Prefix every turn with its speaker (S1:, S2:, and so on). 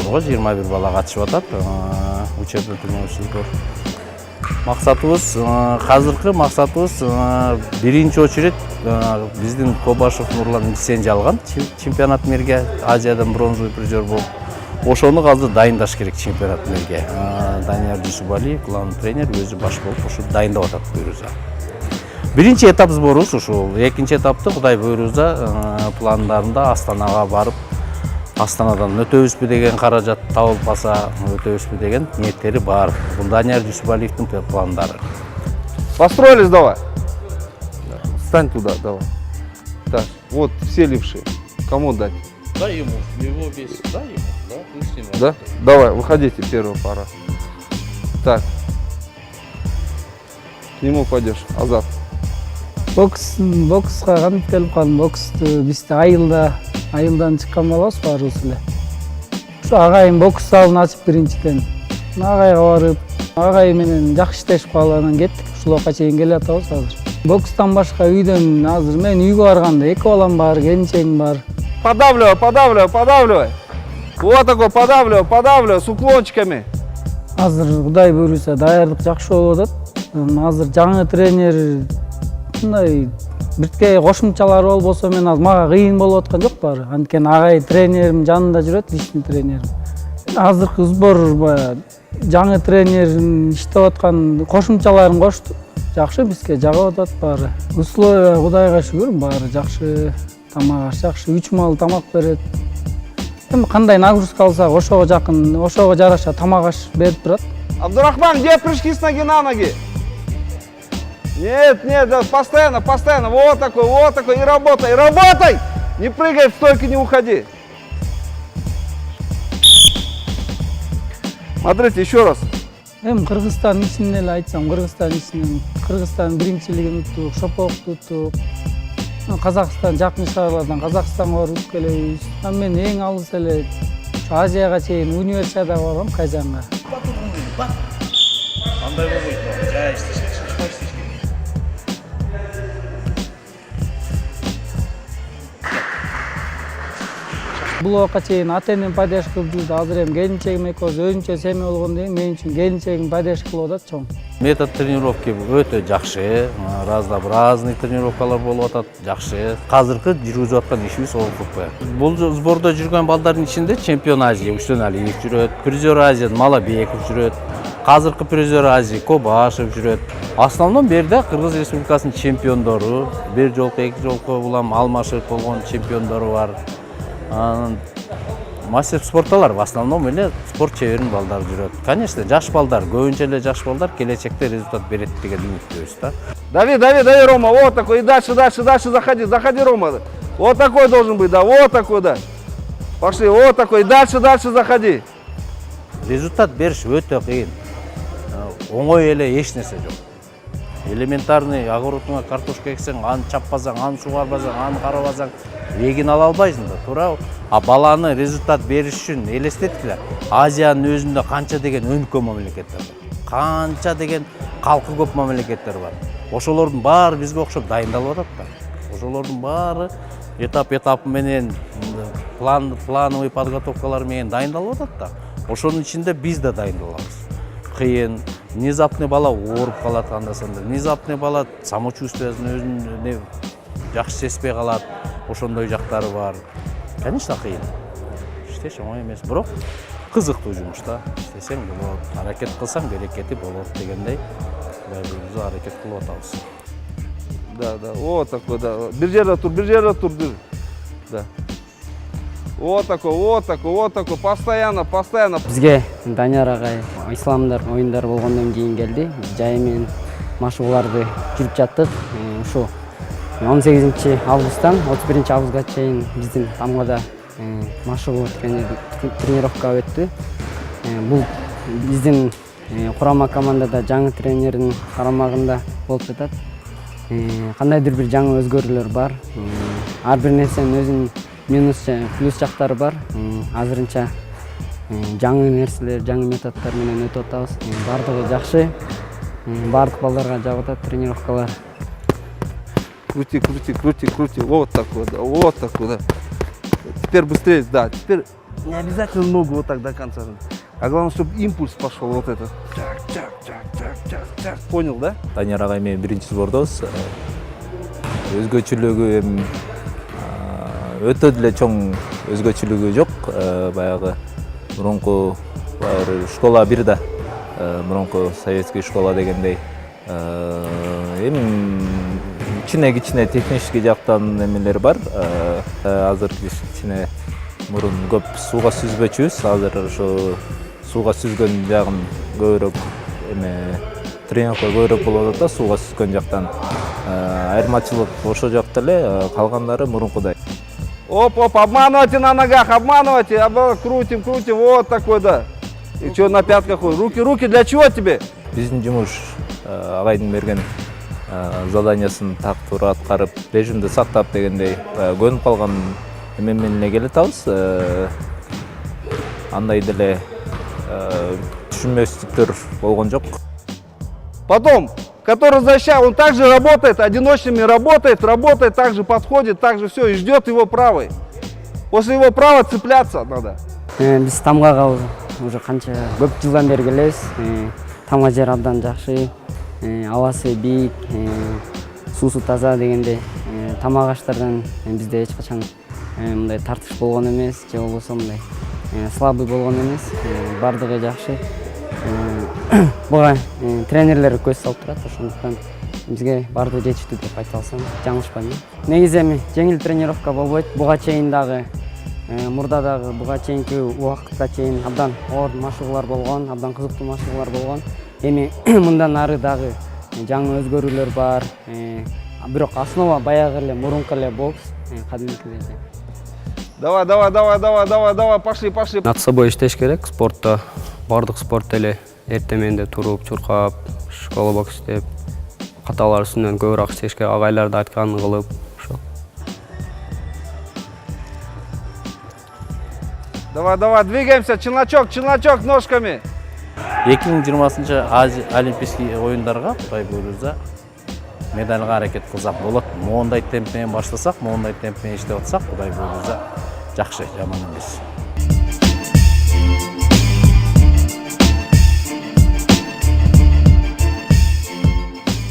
S1: турнирго 21 бала катышып атат. Учебный тренировочный сбор. Максатыбыз, азыркы максатыбыз биринчи очередь биздин Кобашев Нурлан лицензия алган чемпионат мирге, Азиядан бронзовый призер болуп. Ошону азыр дайындаш керек чемпионат мирге. Данияр Дүйсүбалиев, главный тренер, өзү баш болуп ушу дайындап атат буюрса. Биринчи этап сборубуз ушул. Экинчи этапты Кудай буйруза пландарында Астанага барып, Астанадан өтөбүзбү деген каражат табылбаса, өтөбүзбү деген ниеттери бар. Бул Данияр Дүйсүбалиевдин пландары.
S2: Построились, давай. Встань туда, давай. Так, вот все левшие. Кому дать?
S1: Дай ему, его весь, дай ему, да, ты с ним.
S2: Да? Давай, выходите, первая пара. Так. К нему пойдешь, Азат.
S3: Боксқа қанып келіп қалдым. Боксты бізде айылдан шыққан балабыз барыбыз эле. Ушу агайым бокс залын ачып биринчиден. Агайга барып, агай менен жакшы иштешип калып анан кеттик. Ушулга чейин келе атабыз азыр. Бокстан башка үйдөн азыр мен үйгө барганда 2 балам бар, келинчегим бар.
S2: Подавливай. Вот такой, подавливай, с уклончиками.
S3: Азыр Кудай буйруса даярдык жакшы болуп атат. Азыр жаңы тренер мындай бирке кошумчалар болбосо мен азыр мага кыйын болуп аткан жок баары. Анткени агай тренерим жанында жүрөт, личный тренерим. Азыркы сбор жаңы тренерим иштеп аткан кошумчаларын кошту. Жакшы бизге жагып атат баары. Условия Кудайга шүгүр баары жакшы. Тамак аш жакшы, 3 мал тамак берет. Эми кандай нагрузка алсак, ошого жакын, ошого жараша тамак аш берип турат.
S2: Абдурахман, где прыжки с ноги на ноги? Нет, да, постоянно. Вот такой, и работай! Не прыгай в стойку, не уходи. Смотрите, еще раз.
S3: Кыргызстан ичинен эле айтсам, Кыргызстан биринчилигин уттук, шопокту уттук. Казакстан жакын шаарлардан Казакстанга барып келебиз. Мен эң алыс эле Азияга чейин универсиадага баргам, Казанга.
S1: Андай болбойт, жай иштешек.
S3: Бул убакка чейин ата-энем поддержка кылып жүрдү. Азыр эми келинчегим экөөбүз өзүнчө семья болгондон кийин мен үчүн келинчегим поддержка кылып атат чоң.
S1: Метод тренировки өтө жакшы, разный тренировкалар болуп атат, жакшы. Азыркы жүргүзүп аткан ишибиз ОФП. Бул сбордо жүргөн балдардын ичинде чемпион Азия Үчтөналиев жүрөт, призер Азия Малабеков жүрөт, азыркы призер Азия Кобашев жүрөт. Основном берде Кыргыз Республикасынын чемпиондору, бир жолку, эки жолку улам алмашып болгон чемпиондору бар. Мастер спортталар в основном эле спорт чеберин балдар жүрөт. Конечно, жаш балдар, көбүнчө эле жаш балдар келечекте результат берет деген үмүттөбүз да.
S2: Дави, Рома, вот такой, и дальше заходи, Рома. Вот такой должен быть, да, вот такой, да. Пошли, вот такой, и дальше заходи.
S1: Результат бериш өтө кыйын. Оңой эле эч нерсе жок. Элементарный огородуңа картошка эксең, аны чаппасаң, аны сугарбасаң, аны карабасаң, вегин ала албайсың да, туура. А баланы результат бериш үчүн элестеткиле. Азиянын өзүндө канча деген өнүккөн мамлекеттер бар. Канча деген калкы көп мамлекеттер бар. Ошолордун баары бизге окшоп дайындалып атат да. Ошолордун баары этап менен плановый подготовкалар менен дайындалып атат да. Ошонун ичинде биз да дайындалабыз. Кыйын, внезапный бала ооруп калат анда-санда. Внезапный бала самочувствиясын өзүн жакшы сезбей калат. Ошондой жактары бар. Конечно, кыйын. Иштеш оңой эмес, бирок кызыктуу жумуш да. Иштесең болот, аракет кылсаң берекети болот дегендей. Бирибизди аракет кылып атабыз.
S2: Да, вот такой, да. Бир жерде тур. Да. Вот такой, постоянно.
S4: Бизге Данияр агай исламдар оюндар болгондон кийин келди. Жай менен машыгууларды жүрүп жаттык. Ушу 18 августтан 31 августка чейин биздин Тамгада машыгуу тренировка өттү. Бул биздин курама командада жаңы тренердин карамагында болуп жатат. Кандайдыр бир жаңы өзгөрүүлөр бар. Ар бир нерсенин өзүнүн минус жана плюс жактары бар. Азырынча жаңы нерселер, жаңы методдор менен өтүп атабыз. Бардыгы жакшы. Бардык балдарга жагып атат тренировкалар.
S2: Крути. Вот такой, да. Теперь быстрее, да. Теперь Не обязательно ногу вот так до конца. А главное, чтобы импульс пошел вот этот. Чак, чак, чак, чак, чак, чак. Понял, да?
S5: Данияр агай менен биринчи сбордобуз. Өзгөчөлүгү эми өтө деле чоң өзгөчөлүгү жок. Баягы мурунку школа бир да. Мурунку советский школа дегендей. Эми кичине технический жактан эмелер бар. Азыр кичине мурун көп сууга сүзбөчүбүз. Азыр ошо сууга сүзгөн жагын көбүрөөк тренировка көбүрөөк болуп атат да, сууга сүзгөн жактан. Айырмачылык ошо жакта эле, калгандары мурункудай.
S2: Оп, обманывайте на ногах, обманывайте, крутим, вот такой, да. И что на пятках ходит? Руки, для чего тебе?
S5: Биздин жумуш агайдын берген заданиясын так туура аткарып, режимди сактап дегендей көнүп калган эме менен эле келе атабыз. Андай деле түшүнбөстүктөр болгон жок.
S2: Потом, который защищает, он также работает, одиночными работает, также подходит, также все, и ждет его правой. После его права цепляться надо.
S4: Биз тамгага уже канча көп жылдан бери келебиз. Тамга жер абдан жакшы, абасы бийик, суусу таза дегенде тамак аштардан бизде эч качан мындай тартыш болгон эмес, же болбосо мындай слабый болгон эмес, бардыгы жакшы. Буга тренерлер көз салып турат, ошондуктан бизге бардыгы жетиштүү деп айта алсам жаңылышпайм. Негизи эми жеңил тренировка болбойт. Буга чейин дагы мурда дагы буга чейинки убакытка чейин абдан оор машыгуулар болгон, абдан кызыктуу машыгуулар болгон. Эми мындан ары дагы жаңы өзгөрүүлөр бар. Бирок основа баягы эле мурунку эле бокс, кадимкидей.
S2: Давай, пошли.
S6: Над собой иштеш керек спортто. Бардык спорт эле эртең менде туруп, чуркап, школа бокс иштеп, каталар үстүнөн көбүрөөк иштеш керек, агайларды айтканын кылып, ошо.
S2: Давай, двигаемся, челночок ножками.
S1: 2020 Азия олимпийский оюндарга Кудай буйруза медальга аракет кылсак болот. Моундай темп менен баштасак, моундай темп менен иштеп атсак, Кудай буйруза жакшы, жаман эмес.